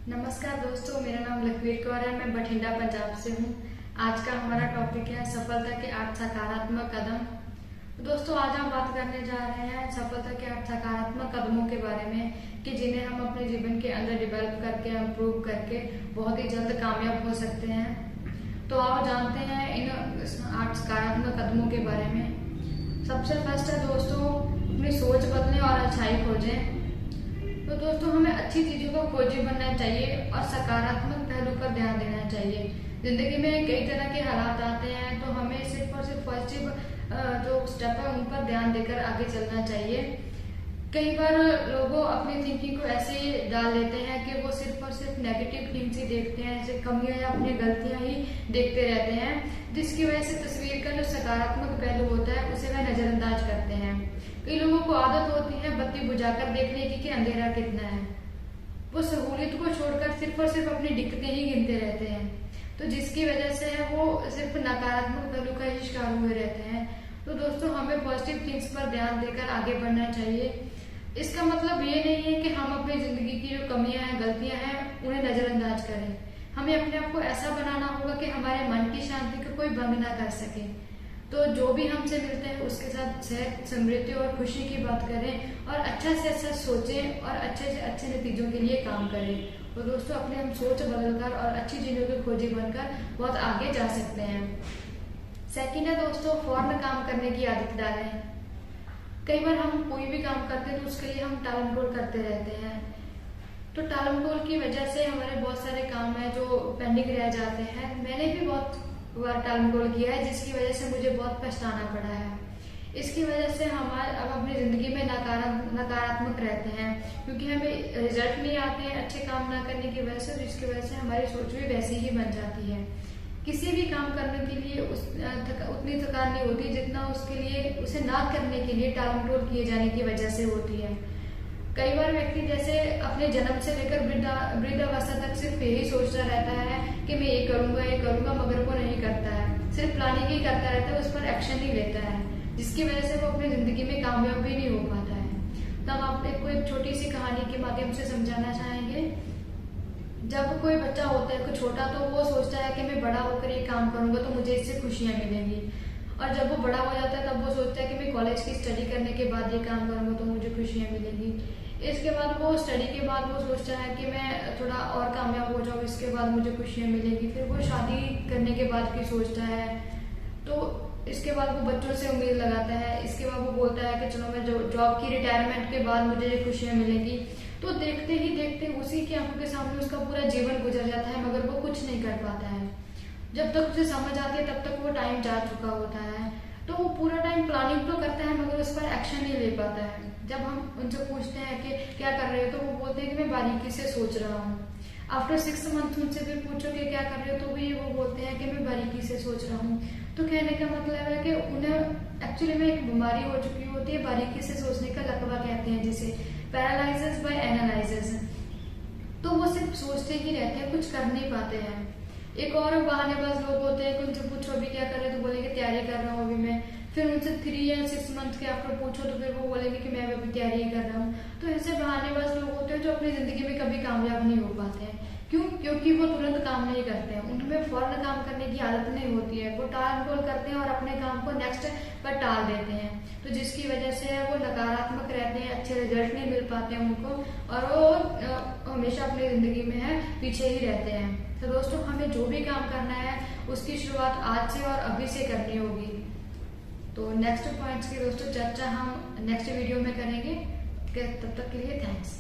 नमस्कार दोस्तों, मेरा नाम लखवीर कौर है। मैं बठिंडा पंजाब से हूँ। आज का हमारा टॉपिक है सफलता के 8 सकारात्मक कदम। तो दोस्तों, आज हम बात करने जा रहे हैं सफलता के 8 सकारात्मक कदमों के बारे में कि जिन्हें हम अपने जीवन के अंदर डेवलप करके इम्प्रूव करके बहुत ही जल्द कामयाब हो सकते हैं। तो आओ जानते हैं इन 8 सकारात्मक कदमों के बारे में। सबसे फर्स्ट है दोस्तों, अपनी सोच बदलें और अच्छाई खोजें। तो दोस्तों, हमें अच्छी चीजों का खोजी बनना चाहिए और सकारात्मक पहलू पर ध्यान देना चाहिए। जिंदगी में कई तरह के हालात आते हैं, तो हमें सिर्फ और सिर्फ पॉजिटिव जो स्टेप है उन पर ध्यान देकर आगे चलना चाहिए। कई बार लोगों अपनी थिंकिंग को ऐसे डाल लेते हैं कि वो सिर्फ और सिर्फ नेगेटिव थिंग्स ही देखते हैं, ऐसे कमियां या अपनी गलतियां ही देखते रहते हैं, जिसकी वजह से तस्वीर का जो सकारात्मक पहलू होता है उसे वह नजरअंदाज करते हैं। कई लोगों को आदत होती है बत्ती बुझाकर देखने की कि अंधेरा कितना है। वो सहूलियत को छोड़कर सिर्फ और सिर्फ अपनी दिक्कतें ही गिनते रहते हैं, तो जिसकी वजह से वो सिर्फ नकारात्मक पहलू का ही शिकार हुए रहते हैं। तो दोस्तों, हमें पॉजिटिव थिंग्स पर ध्यान देकर आगे बढ़ना चाहिए। इसका मतलब ये नहीं है कि हम अपनी जिंदगी की जो कमियां हैं, गलतियां हैं, उन्हें नजरअंदाज करें। हमें अपने आप को ऐसा बनाना होगा कि हमारे मन की शांति को कोई भंग ना कर सके। तो जो भी हमसे मिलते हैं उसके साथ सेहत, समृद्धि और खुशी की बात करें और अच्छा से अच्छा सोचें और अच्छे से अच्छे नतीजों के लिए काम करें। और दोस्तों, अपने हम सोच बदलकर और अच्छी चीजों के खोजी बनकर बहुत आगे जा सकते हैं। सेकंड है दोस्तों, फौरन काम करने की आदत डालें। कई बार हम कोई भी काम करते हैं तो उसके लिए हम टाल मटोल करते रहते हैं। तो टाल मटोल की वजह से हमारे बहुत सारे काम है जो पेंडिंग रह जाते हैं। मैंने भी बहुत बार टाल मटोल किया है, जिसकी वजह से मुझे बहुत पछताना पड़ा है। इसकी वजह से हम अब अपनी जिंदगी में नकारात्मक रहते हैं, क्योंकि हमें रिजल्ट नहीं आते हैं अच्छे काम ना करने की वजह से, जिसकी वजह से हमारी सोच भी वैसी ही बन जाती है। किसी भी काम करने के लिए उतनी थकान नहीं होती जितना उसके लिए उसे ना करने के लिए टाल मटोल किए जाने की वजह से होती है। कई बार व्यक्ति जैसे अपने जन्म से लेकर वृद्धावस्था तक सिर्फ यही सोचता रहता है कि मैं ये करूंगा, मगर वो नहीं करता है। सिर्फ प्लानिंग ही करता रहता है, उस पर एक्शन नहीं लेता है, जिसकी वजह से वो अपनी जिंदगी में कामयाब भी नहीं हो पाता है। तो हम आपको एक छोटी सी कहानी के माध्यम से समझाना चाहेंगे। जब कोई बच्चा होता है कुछ छोटा, तो वो सोचता है कि मैं बड़ा होकर ये काम करूंगा तो मुझे इससे खुशियां मिलेंगी। और जब वो बड़ा हो जाता है तब वो सोचता है कि मैं कॉलेज की स्टडी करने के बाद ये काम करूंगा तो मुझे खुशियां मिलेंगी। इसके बाद वो स्टडी के बाद वो सोचता है कि मैं थोड़ा और कामयाब हो जाऊँ, इसके बाद मुझे खुशियां मिलेंगी। फिर वो शादी करने के बाद की सोचता है, तो इसके बाद वो बच्चों से उम्मीद लगाता है। इसके बाद वो बोलता है कि चलो मैं जॉब की रिटायरमेंट के बाद मुझे ये खुशियां मिलेंगी। तो देखते ही देखते उसी की आंखों के सामने उसका पूरा जीवन गुजर जाता है, मगर वो कुछ नहीं कर पाता है। जब तक उसे समझ आती है तब तक वो टाइम जा चुका होता है। तो वो पूरा टाइम प्लानिंग तो करता है, मगर उस पर एक्शन नहीं ले पाता है। जब हम उनसे पूछते हैं कि क्या कर रहे हो, तो वो बोलते हैं कि मैं बारीकी से सोच रहा हूँ। आफ्टर 6 मंथ उनसे फिर पूछो कि क्या कर रहे हो, तो भी वो बोलते हैं कि मैं बारीकी से सोच रहा हूँ। तो कहने का मतलब है कि उन्हें एक्चुअली में एक बीमारी हो चुकी होती है, बारीकी से सोचने का लकवा कहते हैं जिसे, पैरालाइसिस बाय एनालिसिस। तो वो सिर्फ सोचते ही रहते हैं, कुछ कर नहीं पाते हैं। एक और बहानेबाज लोग होते हैं कि उनसे पूछो अभी क्या कर रहे हो, तो बोलेंगे तैयारी कर रहा हूँ अभी मैं। फिर उनसे 3 या 6 मंथ के आफ्टर पूछो तो फिर वो बोलेंगे कि मैं अभी तैयारी ही कर रहा हूँ। तो ऐसे बहानेबाज लोग होते हैं जो अपनी जिंदगी में कभी कामयाब नहीं हो पाते हैं। क्यों? क्योंकि वो तुरंत काम नहीं करते हैं, उनमें फौरन काम करने की आदत नहीं होती है। वो टाल मटोल करते हैं और अपने काम को नेक्स्ट पर टाल देते हैं, तो जिसकी वजह से वो नकारात्मक रहते हैं, अच्छे रिजल्ट नहीं मिल पाते हैं उनको, और वो हमेशा अपनी जिंदगी में है पीछे ही रहते हैं। तो दोस्तों, हमें जो भी काम करना है उसकी शुरुआत आज से और अभी से करनी होगी। तो नेक्स्ट पॉइंट्स की दोस्तों चर्चा हम नेक्स्ट वीडियो में करेंगे। तब तक के लिए थैंक्स।